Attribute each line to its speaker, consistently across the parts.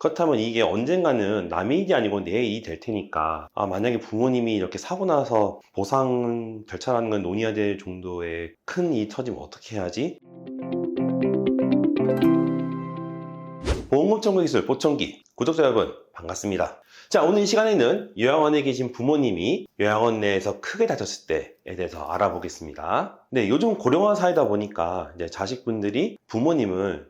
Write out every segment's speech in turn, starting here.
Speaker 1: 그렇다면 이게 언젠가는 남의 일이 아니고 내 일이 될 테니까, 만약에 부모님이 이렇게 사고 나서 보상 절차라는 걸 논의해야 될 정도의 큰 일이 터지면 어떻게 해야지? 보험금 청구 기술 보청기 구독자 여러분 반갑습니다. 자, 오늘 이 시간에는 요양원에 계신 부모님이 요양원 내에서 크게 다쳤을 때에 대해서 알아보겠습니다. 네, 요즘 고령화 사회다 보니까 이제 자식분들이 부모님을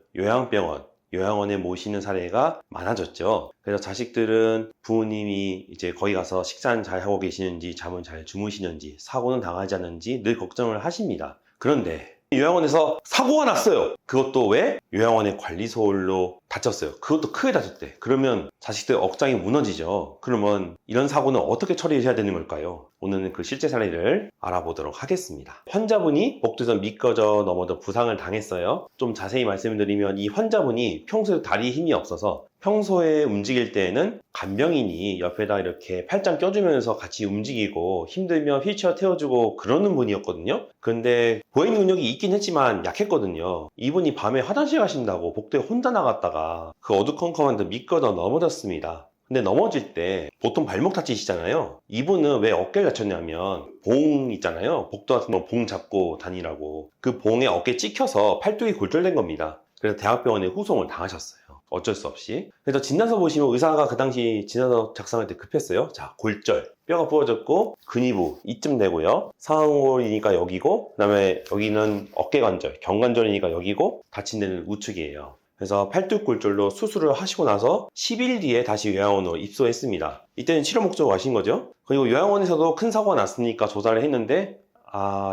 Speaker 1: 요양원에 모시는 사례가 많아졌죠. 그래서 자식들은 부모님이 이제 거기 가서 식사는 잘 하고 계시는지, 잠은 잘 주무시는지, 사고는 당하지 않는지 늘 걱정을 하십니다. 그런데 요양원에서 사고가 났어요. 그것도 왜? 요양원의 관리소홀로 다쳤어요. 그것도 크게 다쳤대. 그러면 자식들 억장이 무너지죠. 그러면 이런 사고는 어떻게 처리해야 되는 걸까요? 오늘은 그 실제 사례를 알아보도록 하겠습니다. 환자분이 복도에서 미끄러져 넘어져 부상을 당했어요. 좀 자세히 말씀드리면 이 환자분이 평소에 다리에 힘이 없어서 평소에 움직일 때에는 간병인이 옆에다 이렇게 팔짱 껴주면서 같이 움직이고 힘들면 휠체어 태워주고 그러는 분이었거든요. 근데 보행 능력이 있긴 했지만 약했거든요. 이분이 밤에 화장실 가신다고 복도에 혼자 나갔다가 그 어두컴컴한데 미끄러져 넘어졌습니다. 근데 넘어질 때 보통 발목 다치시잖아요. 이분은 왜 어깨를 다쳤냐면 봉 있잖아요. 복도 같은 거 봉 잡고 다니라고. 그 봉에 어깨 찍혀서 팔뚝이 골절된 겁니다. 그래서 대학병원에 후송을 당하셨어요. 어쩔 수 없이. 그래서 진단서 보시면 의사가 그 당시 진단서 작성할 때 급했어요. 자, 골절, 뼈가 부러졌고 근위부 이쯤 되고요. 상골이니까 여기고, 그 다음에 여기는 어깨관절, 경관절이니까 여기고, 다친 데는 우측이에요. 그래서 팔뚝골절로 수술을 하시고 나서 10일 뒤에 다시 요양원으로 입소했습니다. 이때는 치료 목적으로 가신 거죠. 그리고 요양원에서도 큰 사고가 났으니까 조사를 했는데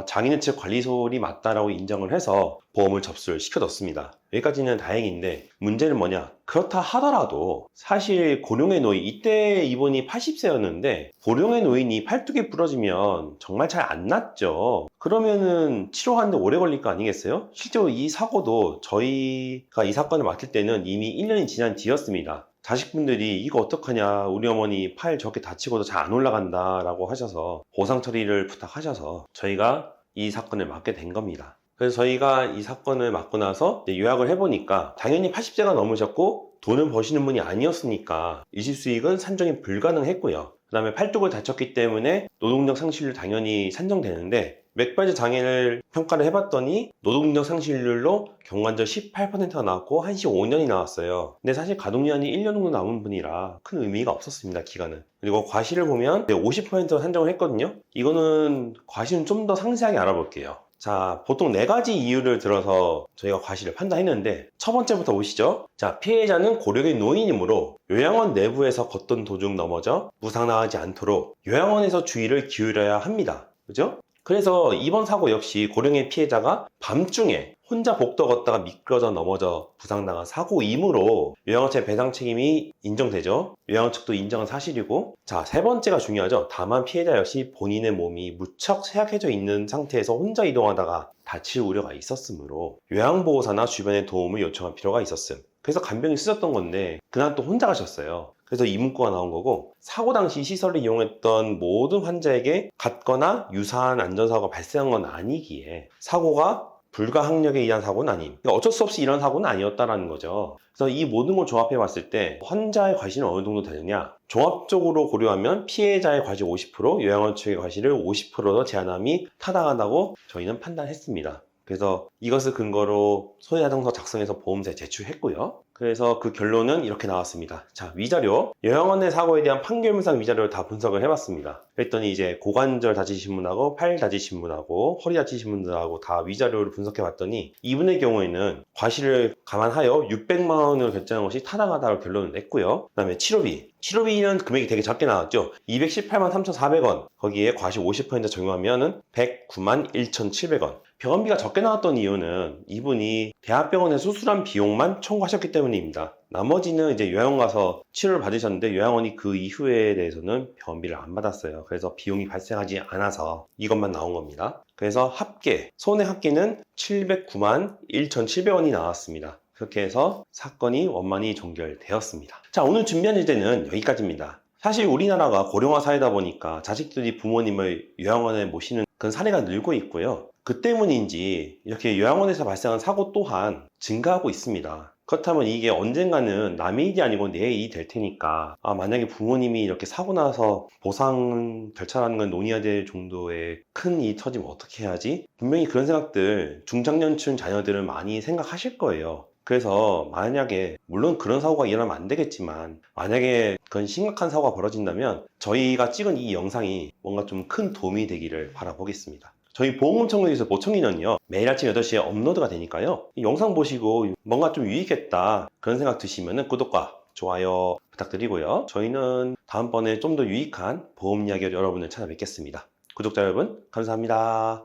Speaker 1: 장인의 측 관리소홀이 맞다라고 인정을 해서 보험을 접수를 시켜줬습니다. 여기까지는 다행인데 문제는 뭐냐? 그렇다 하더라도 사실 고령의 노인, 이때 이분이 80세였는데 고령의 노인이 팔뚝이 부러지면 정말 잘 안 낫죠. 그러면은 치료하는데 오래 걸릴 거 아니겠어요? 실제로 이 사고도 저희가 이 사건을 맡을 때는 이미 1년이 지난 뒤였습니다. 자식분들이 이거 어떡하냐, 우리 어머니 팔 저렇게 다치고도 잘 안 올라간다 라고 하셔서 보상 처리를 부탁하셔서 저희가 이 사건을 맡게 된 겁니다. 그래서 저희가 이 사건을 맡고 나서 요약을 해보니까 당연히 80세가 넘으셨고 돈을 버시는 분이 아니었으니까 일시수익은 산정이 불가능했고요. 그 다음에 팔뚝을 다쳤기 때문에 노동력 상실률 당연히 산정되는데 맥발제 장애를 평가를 해봤더니 노동력 상실률로 경관절 18%가 나왔고 한시 5년이 나왔어요. 근데 사실 가동기간이 1년 정도 남은 분이라 큰 의미가 없었습니다, 기간은. 그리고 과실을 보면 50% 산정을 했거든요. 이거는 과실은 좀 더 상세하게 알아볼게요. 자, 보통 4가지 이유를 들어서 저희가 과실을 판단했는데 첫 번째부터 보시죠. 자, 피해자는 고령의 노인이므로 요양원 내부에서 걷던 도중 넘어져 부상당하지 않도록 요양원에서 주의를 기울여야 합니다. 그죠? 그래서 이번 사고 역시 고령의 피해자가 밤중에 혼자 복도 걷다가 미끄러져 넘어져 부상당한 사고이므로 요양원체 배상 책임이 인정되죠. 요양원 측도 인정한 사실이고, 자, 세 번째가 중요하죠. 다만 피해자 역시 본인의 몸이 무척 쇠약해져 있는 상태에서 혼자 이동하다가 다칠 우려가 있었으므로 요양보호사나 주변의 도움을 요청할 필요가 있었음. 그래서 간병이 쓰셨던 건데 그날 또 혼자 가셨어요. 그래서 이 문구가 나온 거고, 사고 당시 시설을 이용했던 모든 환자에게 같거나 유사한 안전사고가 발생한 건 아니기에 사고가 불가항력에 의한 사고는 아님. 그러니까 어쩔 수 없이 이런 사고는 아니었다라는 거죠. 그래서 이 모든 걸 조합해 봤을 때 환자의 과실은 어느 정도 되느냐? 종합적으로 고려하면 피해자의 과실 50%, 요양원 측의 과실을 50%더 제한함이 타당하다고 저희는 판단했습니다. 그래서 이것을 근거로 손해배상서 작성해서 보험사에 제출했고요. 그래서 그 결론은 이렇게 나왔습니다. 자, 위자료. 요양원 내 사고에 대한 판결문상 위자료를 다 분석을 해봤습니다. 그랬더니 이제 고관절 다치신 분하고 팔 다치신 분하고 허리 다치신 분들하고 다 위자료를 분석해봤더니 이분의 경우에는 과실을 감안하여 600만 원을 결정한 것이 타당하다고 결론을 냈고요. 그 다음에 치료비는 금액이 되게 작게 나왔죠. 218만 3,400원. 거기에 과실 50% 적용하면은 109만 1,700원. 병원비가 적게 나왔던 이유는 이분이 대학병원에 수술한 비용만 청구하셨기 때문입니다. 나머지는 이제 요양원 가서 치료를 받으셨는데 요양원이 그 이후에 대해서는 병원비를 안 받았어요. 그래서 비용이 발생하지 않아서 이것만 나온 겁니다. 그래서 손해 합계는 709만 1,700원이 나왔습니다. 그렇게 해서 사건이 원만히 종결되었습니다. 자, 오늘 준비한 주제는 여기까지입니다. 사실 우리나라가 고령화 사회다 보니까 자식들이 부모님을 요양원에 모시는 그런 사례가 늘고 있고요. 그 때문인지 이렇게 요양원에서 발생한 사고 또한 증가하고 있습니다. 그렇다면 이게 언젠가는 남의 일이 아니고 내 일이 될 테니까, 만약에 부모님이 이렇게 사고 나서 보상 절차라는 걸 논의해야 될 정도의 큰 일이 터지면 어떻게 해야지? 분명히 그런 생각들 중장년층 자녀들은 많이 생각하실 거예요. 그래서 만약에 물론 그런 사고가 일어나면 안 되겠지만, 만약에 그런 심각한 사고가 벌어진다면 저희가 찍은 이 영상이 뭔가 좀 큰 도움이 되기를 바라보겠습니다. 저희 보험금 청구기술 보청기는요, 매일 아침 8시에 업로드가 되니까요, 이 영상 보시고 뭔가 좀 유익했다 그런 생각 드시면 구독과 좋아요 부탁드리고요. 저희는 다음번에 좀 더 유익한 보험 이야기로 여러분을 찾아뵙겠습니다. 구독자 여러분 감사합니다.